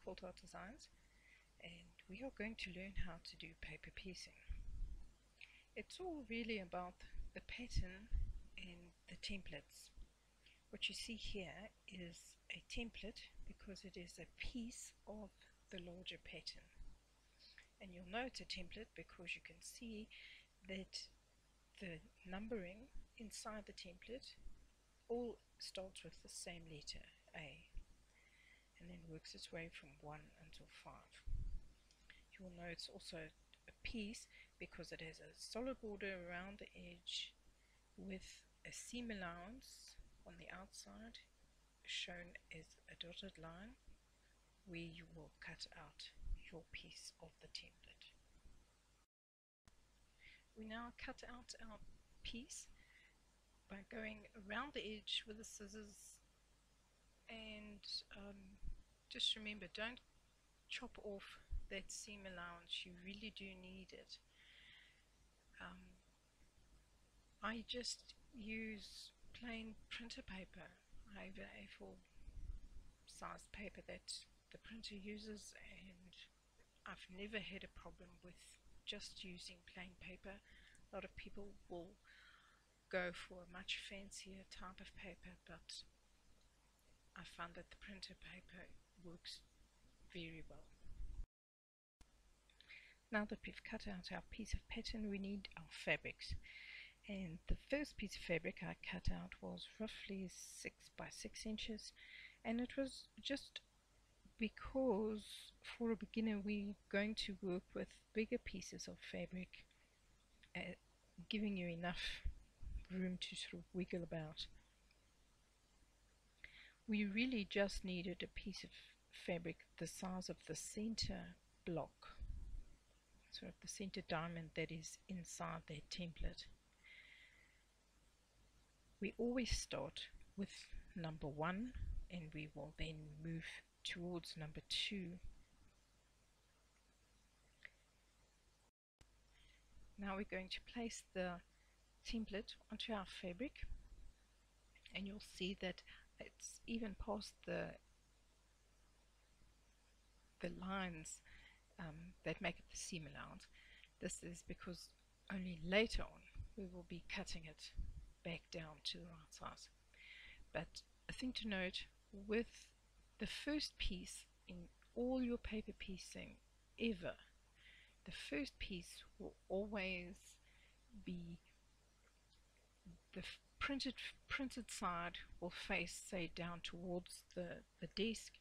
Fault Art Designs, and we are going to learn how to do paper piecing. It's all really about the pattern and the templates. What you see here is a template because it is a piece of the larger pattern, and you'll know it's a template because you can see that the numbering inside the template all starts with the same letter A and then works its way from 1 until 5. You will know it's also a piece because it has a solid border around the edge with a seam allowance on the outside shown as a dotted line where you will cut out your piece of the template. We now cut out our piece by going around the edge with the scissors, and just remember, don't chop off that seam allowance. You really do need it. I just use plain printer paper. I have an A4 sized paper that the printer uses, and I've never had a problem with just using plain paper. A lot of people will go for a much fancier type of paper, but I found that the printer paper works very well. Now that we've cut out our piece of pattern, we need our fabrics. And the first piece of fabric I cut out was roughly 6 by 6 inches, and it was just because for a beginner we're going to work with bigger pieces of fabric, giving you enough room to sort of wiggle about. We really just needed a piece of fabric the size of the center block, sort of the center diamond that is inside that template. We always start with number 1 and we will then move towards number 2. Now we're going to place the template onto our fabric, and you'll see that it's even past the lines that make it the seam allowance. This is because only later on we will be cutting it back down to the right size. But a thing to note, with the first piece in all your paper piecing ever, the first piece will always be the printed side will face, say, down towards the desk.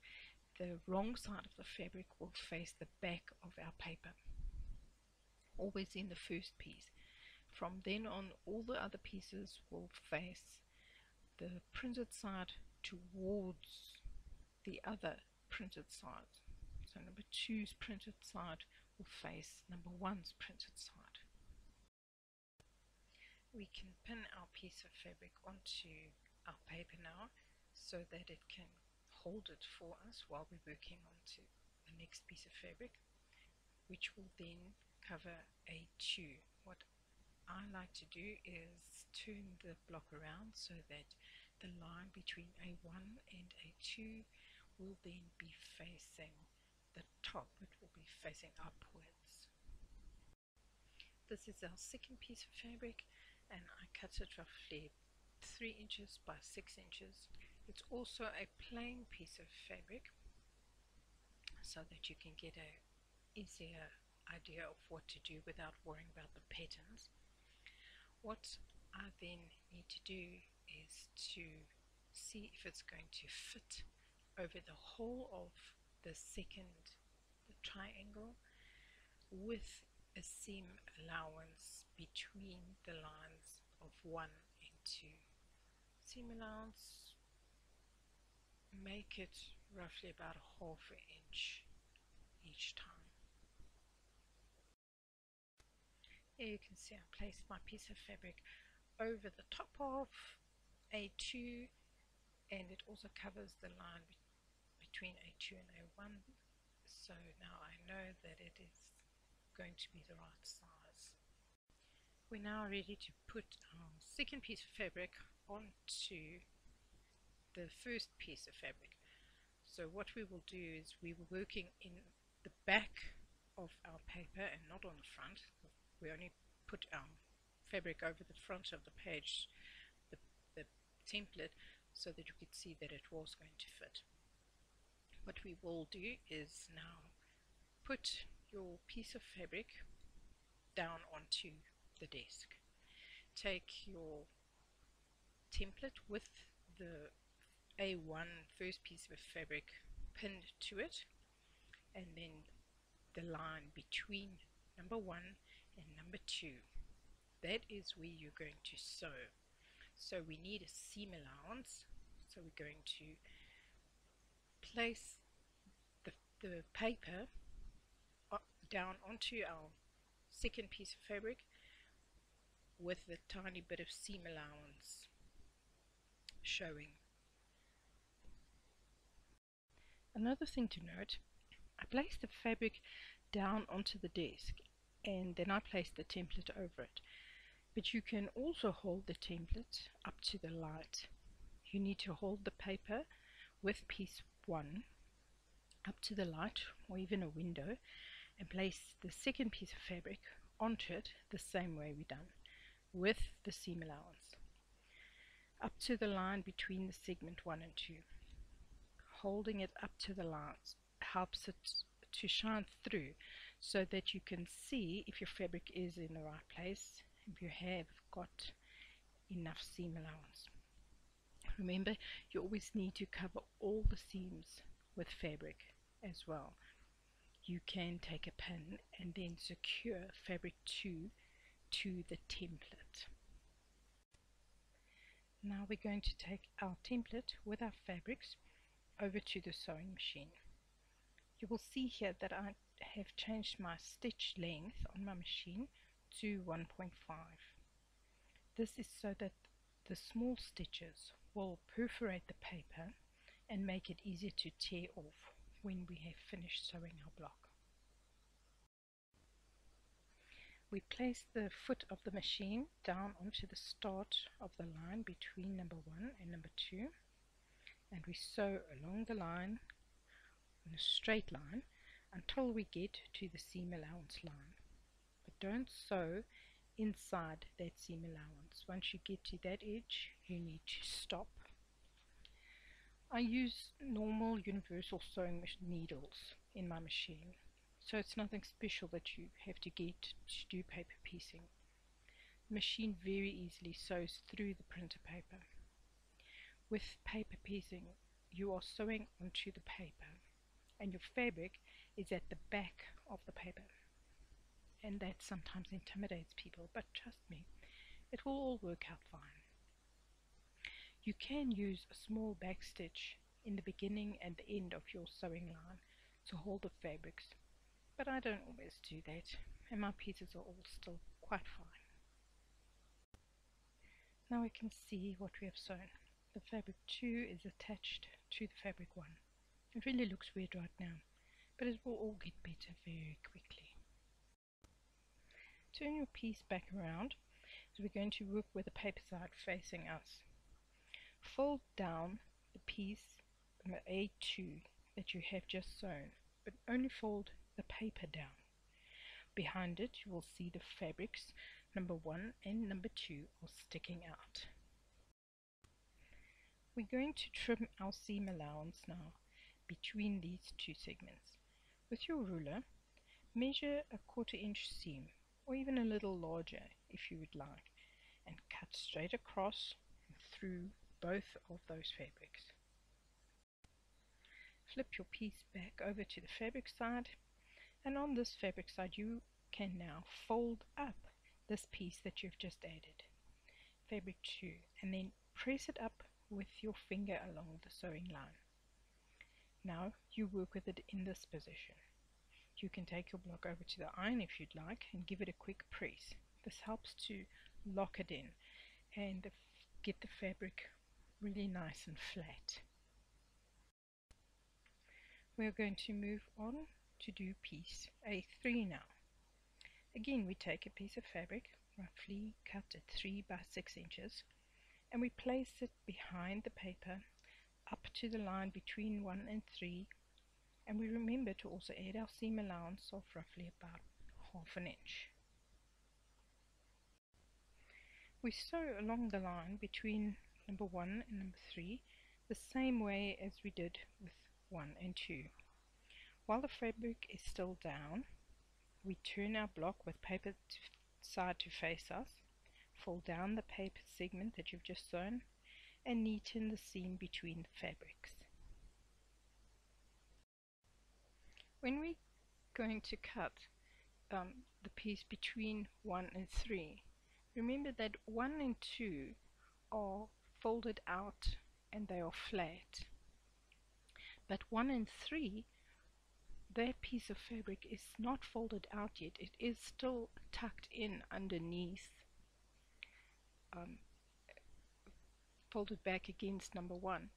The wrong side of the fabric will face the back of our paper, always in the first piece. From then on, all the other pieces will face the printed side towards the other printed side. So number 2's printed side will face number 1's printed side. We can pin our piece of fabric onto our paper now so that it can hold it for us while we're working onto the next piece of fabric, which will then cover A2. What I like to do is turn the block around so that the line between A1 and A2 will then be facing the top. It will be facing upwards. This is our second piece of fabric, and I cut it roughly 3 inches by 6 inches. It's also a plain piece of fabric so that you can get an easier idea of what to do without worrying about the patterns. What I then need to do is to see if it's going to fit over the whole of the triangle with a seam allowance between the lines of 1 and 2. Seam allowance, make it roughly about a ½ inch each time. Here you can see I placed my piece of fabric over the top of A2, and it also covers the line between A2 and A1, so now I know that it is going to be the right size. We're now ready to put our second piece of fabric onto the first piece of fabric. So what we will do is we were working in the back of our paper and not on the front. We only put our fabric over the front of the page, the template, so that you could see that it was going to fit. What we will do is now put your piece of fabric down onto the desk. Take your template with the A1 first piece of fabric pinned to it, and then the line between number 1 and number 2. That is where you're going to sew. So we need a seam allowance. So we're going to place the paper down onto our second piece of fabric with a tiny bit of seam allowance showing. Another thing to note, I placed the fabric down onto the desk and then I placed the template over it. But you can also hold the template up to the light. You need to hold the paper with piece 1 up to the light or even a window and place the second piece of fabric onto it the same way we done, with the seam allowance up to the line between the segment 1 and 2. Holding it up to the light helps it to shine through so that you can see if your fabric is in the right place, if you have got enough seam allowance. Remember, you always need to cover all the seams with fabric as well. You can take a pin and then secure fabric 2 to the template. Now we're going to take our template with our fabrics over to the sewing machine. You will see here that I have changed my stitch length on my machine to 1.5. This is so that the small stitches will perforate the paper and make it easier to tear off when we have finished sewing our block. We place the foot of the machine down onto the start of the line between number 1 and number 2, and we sew along the line in a straight line until we get to the seam allowance line. But don't sew inside that seam allowance. Once you get to that edge, you need to stop. I use normal universal sewing needles in my machine, so it's nothing special that you have to get to do paper piecing. The machine very easily sews through the printer paper. With paper piecing, you are sewing onto the paper and your fabric is at the back of the paper, and that sometimes intimidates people, but trust me, it will all work out fine. You can use a small back stitch in the beginning and the end of your sewing line to hold the fabrics, but I don't always do that, and my pieces are all still quite fine. Now we can see what we have sewn. The fabric 2 is attached to the fabric 1. It really looks weird right now, but it will all get better very quickly. Turn your piece back around, so we're going to work with the paper side facing us. Fold down the piece number A2 that you have just sewn, but only fold the paper down. Behind it you will see the fabrics number 1 and number 2 are sticking out. We're going to trim our seam allowance now between these two segments. With your ruler, measure a 1/4 inch seam, or even a little larger if you would like, and cut straight across and through both of those fabrics. Flip your piece back over to the fabric side, and on this fabric side you can now fold up this piece that you've just added, fabric 2, and then press it up with your finger along the sewing line. Now you work with it in this position. You can take your block over to the iron if you'd like and give it a quick press. This helps to lock it in and get the fabric really nice and flat. We're going to move on to do piece A3 now. Again, we take a piece of fabric, roughly cut at 3 by 6 inches, and we place it behind the paper up to the line between 1 and 3, and we remember to also add our seam allowance of roughly about ½ inch. We sew along the line between number 1 and number 3 the same way as we did with 1 and 2. While the fabric is still down, we turn our block with paper side to face us, fold down the paper segment that you've just sewn, and neaten the seam between the fabrics. When we're going to cut the piece between 1 and 3, remember that 1 and 2 are folded out and they are flat, but 1 and 3, that piece of fabric is not folded out yet. It is still tucked in underneath, folded back against number 1.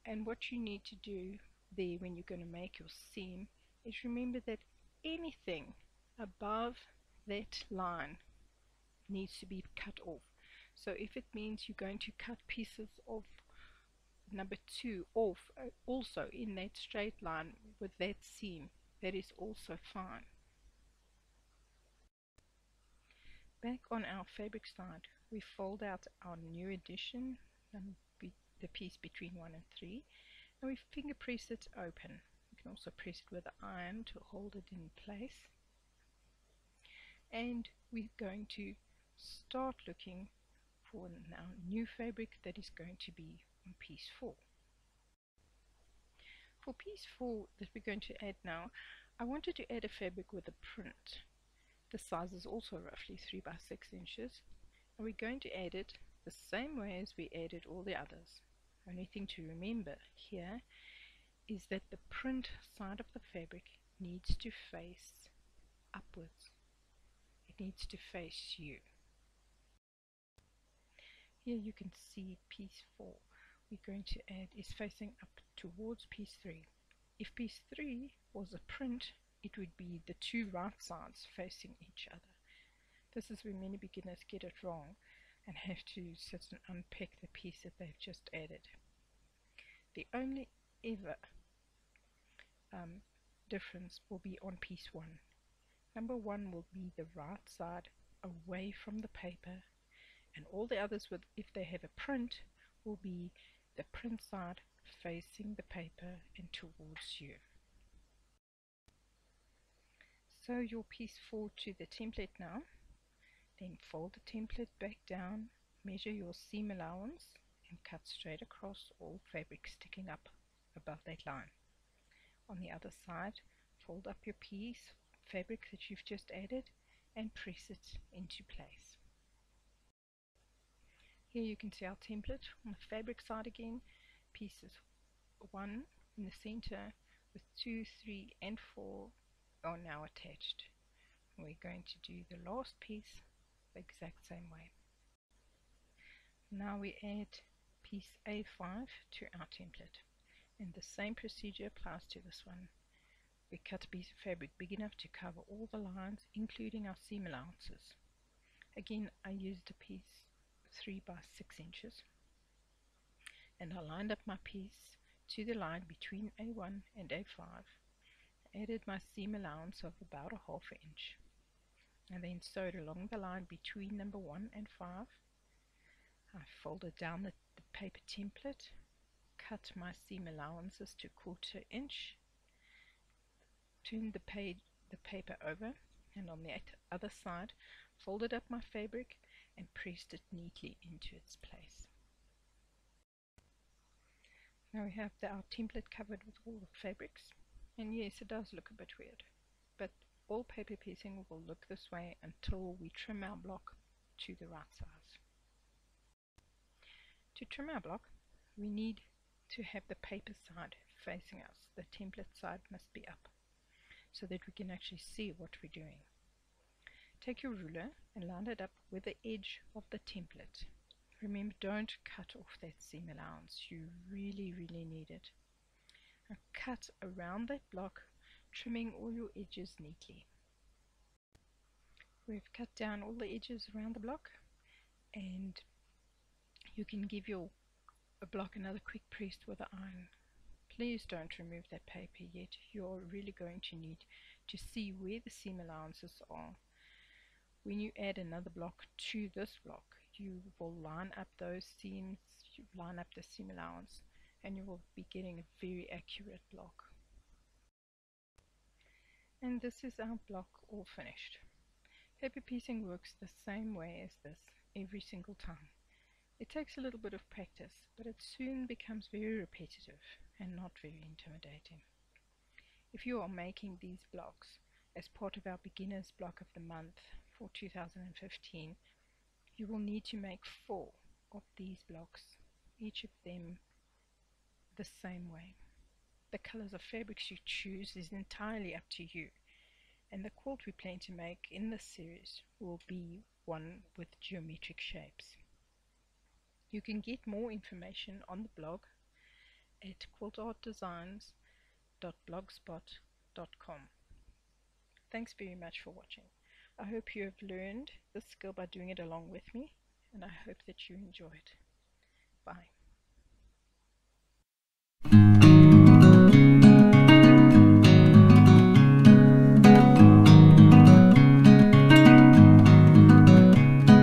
And what you need to do there when you're going to make your seam is remember that anything above that line needs to be cut off. So if it means you're going to cut pieces of number 2 off also in that straight line with that seam, that is also fine. Back on our fabric side, we fold out our new addition, the piece between 1 and 3, and we finger press it open. You can also press it with the iron to hold it in place. And we're going to start looking for our new fabric that is going to be on piece 4. For piece 4 that we're going to add now, I wanted to add a fabric with a print. The size is also roughly 3 by 6 inches, and we're going to add it the same way as we added all the others. Only thing to remember here is that the print side of the fabric needs to face upwards. It needs to face you. Here you can see piece 4 we're going to add is facing up towards piece 3. If piece 3 was a print, it would be the 2 right sides facing each other. This is where many beginners get it wrong and have to sit and unpack the piece that they've just added. The only ever difference will be on piece 1. Number 1 will be the right side away from the paper, and all the others, if they have a print, will be the print side facing the paper and towards you. Sew your piece 4 to the template now, then fold the template back down, measure your seam allowance, and cut straight across all fabric sticking up above that line. On the other side, fold up your piece fabric that you've just added and press it into place. Here you can see our template on the fabric side again. Pieces 1 in the center with 2, 3 and 4 are now attached. We're going to do the last piece the exact same way. Now we add piece A5 to our template, and the same procedure applies to this one. We cut a piece of fabric big enough to cover all the lines, including our seam allowances. Again, I used a piece 3 by 6 inches, and I lined up my piece to the line between A1 and A5, added my seam allowance of about a ½ inch, and then sewed along the line between number 1 and 5. I folded down the paper template, cut my seam allowances to 1/4 inch, turned the paper over, and on the other side folded up my fabric and pressed it neatly into its place. Now we have our template covered with all the fabrics, and yes, it does look a bit weird, but all paper piecing will look this way until we trim our block to the right size. To trim our block, we need to have the paper side facing us. The template side must be up so that we can actually see what we're doing. Take your ruler and line it up with the edge of the template. Remember, don't cut off that seam allowance. You really need it. Now cut around that block, trimming all your edges neatly. We've cut down all the edges around the block, and you can give your block another quick press with the iron. Please don't remove that paper yet. You're really going to need to see where the seam allowances are. When you add another block to this block, you will line up those seams, you line up the seam allowance, and you will be getting a very accurate block. And this is our block all finished. Paper piecing works the same way as this every single time. It takes a little bit of practice, but it soon becomes very repetitive and not very intimidating. If you are making these blocks as part of our beginners block of the month for 2015, you will need to make 4 of these blocks, each of them the same way. The colors of fabrics you choose is entirely up to you, and the quilt we plan to make in this series will be one with geometric shapes. You can get more information on the blog at quiltartdesigns.blogspot.com. Thanks very much for watching. I hope you have learned this skill by doing it along with me, and I hope that you enjoy it. Bye.